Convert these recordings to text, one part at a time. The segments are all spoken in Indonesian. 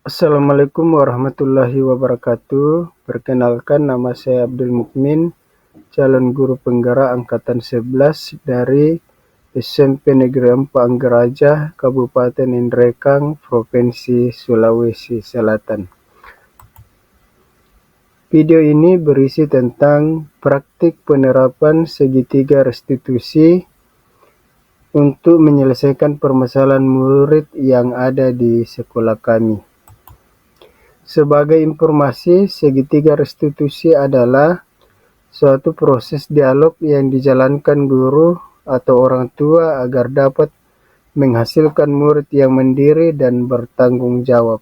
Assalamualaikum warahmatullahi wabarakatuh. Perkenalkan, nama saya Abdul Mukmin, calon guru penggerak angkatan 11 dari SMP Negeri 4 Anggeraja, Kabupaten Indrekang, Provinsi Sulawesi Selatan. Video ini berisi tentang praktik penerapan segitiga restitusi untuk menyelesaikan permasalahan murid yang ada di sekolah kami. Sebagai informasi, segitiga restitusi adalah suatu proses dialog yang dijalankan guru atau orang tua agar dapat menghasilkan murid yang mandiri dan bertanggung jawab.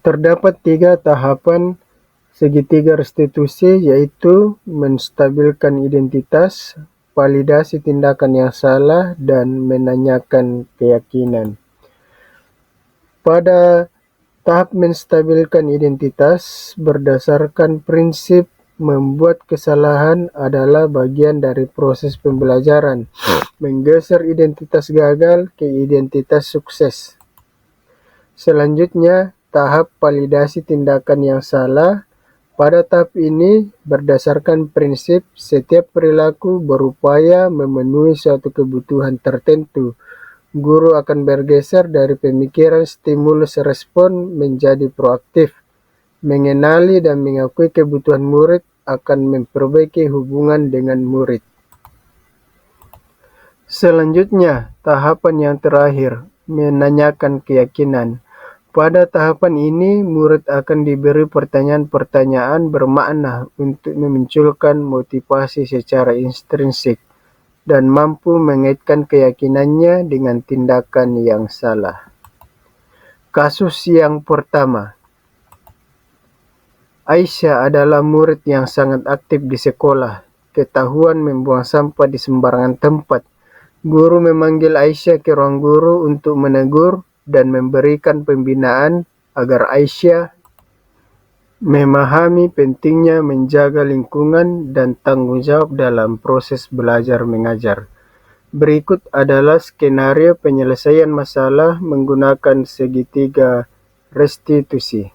Terdapat 3 tahapan segitiga restitusi, yaitu menstabilkan identitas, validasi tindakan yang salah, dan menanyakan keyakinan. Pada tahap menstabilkan identitas, berdasarkan prinsip membuat kesalahan adalah bagian dari proses pembelajaran, menggeser identitas gagal ke identitas sukses. Selanjutnya, tahap validasi tindakan yang salah. Pada tahap ini, berdasarkan prinsip setiap perilaku berupaya memenuhi suatu kebutuhan tertentu. Guru akan bergeser dari pemikiran stimulus respon menjadi proaktif. Mengenali dan mengakui kebutuhan murid akan memperbaiki hubungan dengan murid. Selanjutnya, tahapan yang terakhir, menanyakan keyakinan. Pada tahapan ini, murid akan diberi pertanyaan-pertanyaan bermakna untuk memunculkan motivasi secara intrinsik dan mampu mengaitkan keyakinannya dengan tindakan yang salah. Kasus yang pertama, Aisyah adalah murid yang sangat aktif di sekolah. Ketahuan membuang sampah di sembarangan tempat. Guru memanggil Aisyah ke ruang guru untuk menegur dan memberikan pembinaan agar Aisyah memahami pentingnya menjaga lingkungan dan tanggung jawab dalam proses belajar mengajar. Berikut adalah skenario penyelesaian masalah menggunakan segitiga restitusi.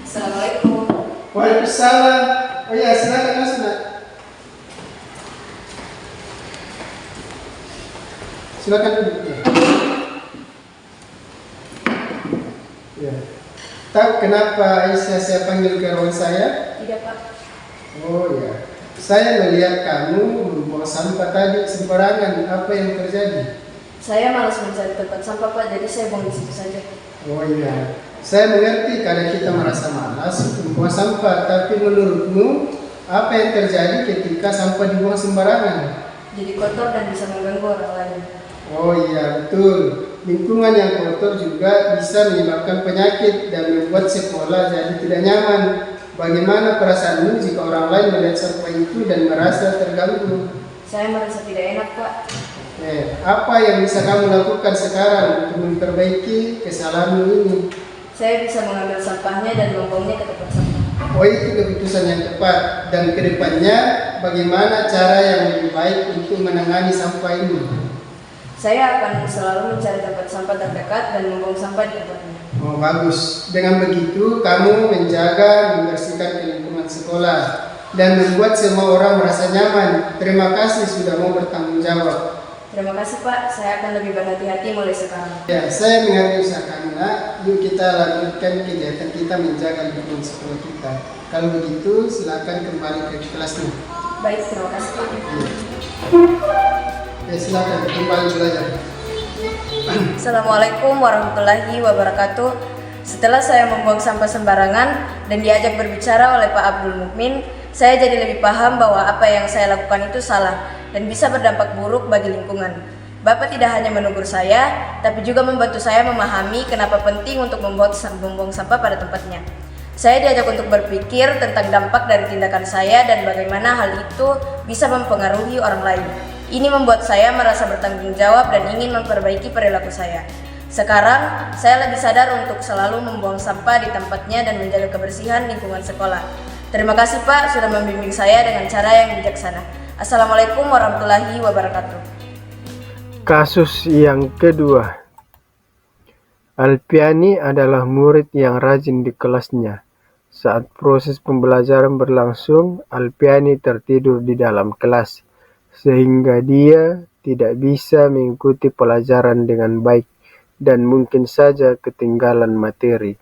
Assalamualaikum. Waalaikumsalam. Oh ya, silakan Mas. Silakan duduk. Ya. Tahu kenapa Aisyah saya panggil ke ruang saya? Tidak, Pak. Oh ya, saya melihat kamu membuang sampah tadi sembarangan. Apa yang terjadi? Saya malas mencari tempat sampah, Pak, jadi saya buang di situ saja. Oh iya, saya mengerti kadang kita merasa malas membuang sampah, tapi menurutmu apa yang terjadi ketika sampah dibuang sembarangan? Jadi kotor dan bisa mengganggu orang lain. Oh iya, betul. Lingkungan yang kotor juga bisa menyebabkan penyakit dan membuat sekolah jadi tidak nyaman. Bagaimana perasaanmu jika orang lain melihat sampah itu dan merasa terganggu? Saya merasa tidak enak, Pak. Apa yang bisa kamu lakukan sekarang untuk memperbaiki kesalahanmu ini? Saya bisa mengambil sampahnya dan membuangnya ke tempat sampah. Oh, itu keputusan yang tepat. Dan kedepannya, bagaimana cara yang lebih baik untuk menangani sampah ini? Saya akan selalu mencari tempat sampah terdekat dan membuang sampah di tempatnya. Oh, bagus. Dengan begitu, kamu menjaga membersihkan lingkungan sekolah dan membuat semua orang merasa nyaman. Terima kasih sudah mau bertanggung jawab. Terima kasih, Pak. Saya akan lebih berhati-hati mulai sekarang. Ya, saya mengerti usaha kamu, Nak. Yuk kita lanjutkan kegiatan kita menjaga lingkungan sekolah kita. Kalau begitu, silakan kembali ke kelasnya. Baik, terima kasih, Pak. Ya, silakan kembali belajar. Assalamualaikum warahmatullahi wabarakatuh. Setelah saya membuang sampah sembarangan dan diajak berbicara oleh Pak Abdul Mukmin, saya jadi lebih paham bahwa apa yang saya lakukan itu salah dan bisa berdampak buruk bagi lingkungan. Bapak tidak hanya menegur saya, tapi juga membantu saya memahami kenapa penting untuk membuang sampah pada tempatnya. Saya diajak untuk berpikir tentang dampak dari tindakan saya dan bagaimana hal itu bisa mempengaruhi orang lain. Ini membuat saya merasa bertanggung jawab dan ingin memperbaiki perilaku saya. Sekarang, saya lebih sadar untuk selalu membuang sampah di tempatnya dan menjaga kebersihan lingkungan sekolah. Terima kasih Pak sudah membimbing saya dengan cara yang bijaksana. Assalamualaikum warahmatullahi wabarakatuh. Kasus yang kedua, Alpiani adalah murid yang rajin di kelasnya. Saat proses pembelajaran berlangsung, Alpiani tertidur di dalam kelas, sehingga dia tidak bisa mengikuti pelajaran dengan baik dan mungkin saja ketinggalan materi.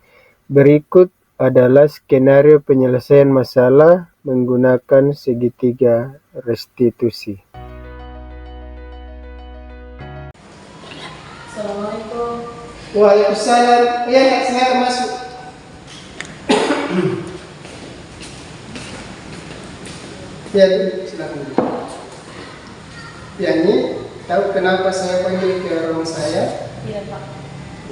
Berikut adalah skenario penyelesaian masalah menggunakan segitiga restitusi. Assalamualaikum. Waalaikumsalam. Ya, saya masuk. Ya, silakan. Ya, ini tahu kenapa saya panggil ke rumah saya? Iya, Pak.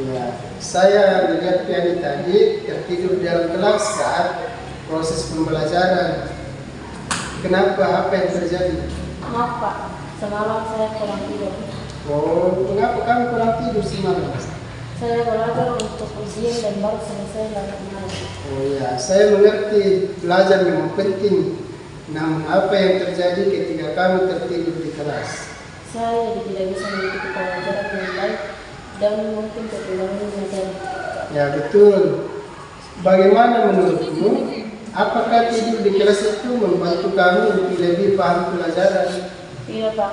Ya, saya melihat Piani tadi tertidur di dalam kelas saat proses pembelajaran. Kenapa? Apa yang terjadi? Maaf, Pak. Semalam saya kurang tidur. Oh, kenapa kamu kurang tidur semalam? Saya belajar untuk ujian dan baru selesai lewat malam. Oh ya, saya mengerti belajar memang penting. Namun apa yang terjadi ketika kamu tertidur di kelas? Saya jadi tidak bisa mengikuti pelajaran dengan baik dan mungkin ketinggalan materi. Ya betul. Bagaimana menurutmu? Apakah tidur di kelas itu membantu kamu untuk lebih paham pelajaran? Iya, Pak.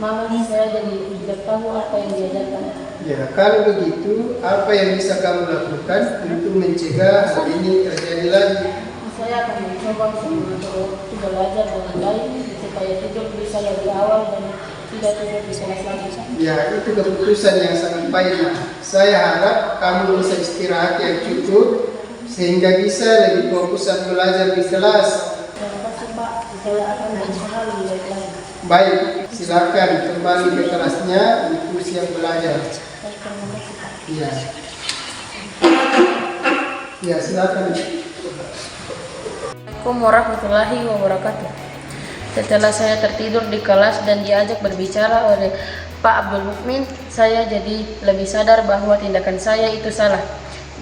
Mama saya jadi tidak tahu apa yang diajarkan. Ya, kalau begitu, apa yang bisa kamu lakukan untuk mencegah hal ini terjadi lagi? Saya akan mencoba untuk mengatur waktu belajar dengan baik supaya tidur bisa lebih awal dan tidak tidur di kelas lagi. Ya, itu keputusan yang sangat baik. Saya harap kamu bisa istirahat yang cukup sehingga bisa lebih fokus saat belajar di kelas. Terima kasih, Pak. Saya akan berusaha lebih baik lagi. Baik, silakan kembali ke kelasnya untuk siap belajar. Baik, terima kasih, Pak. Ya, ya silakan. Assalamualaikum warahmatullahi wabarakatuh. Setelah saya tertidur di kelas dan diajak berbicara oleh Pak Abdul Mukmin, saya jadi lebih sadar bahwa tindakan saya itu salah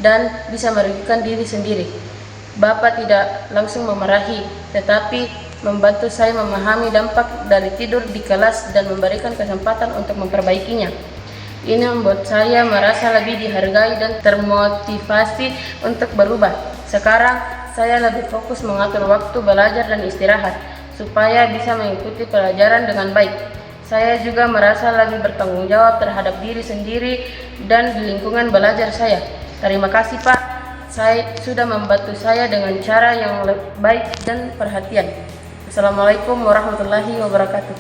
dan bisa merugikan diri sendiri. Bapak tidak langsung memarahi, tetapi membantu saya memahami dampak dari tidur di kelas dan memberikan kesempatan untuk memperbaikinya. Ini membuat saya merasa lebih dihargai dan termotivasi untuk berubah. Sekarang, saya lebih fokus mengatur waktu belajar dan istirahat, supaya bisa mengikuti pelajaran dengan baik. Saya juga merasa lebih bertanggung jawab terhadap diri sendiri dan di lingkungan belajar saya. Terima kasih, Pak. Saya sudah membantu saya dengan cara yang baik dan perhatian. Assalamualaikum warahmatullahi wabarakatuh.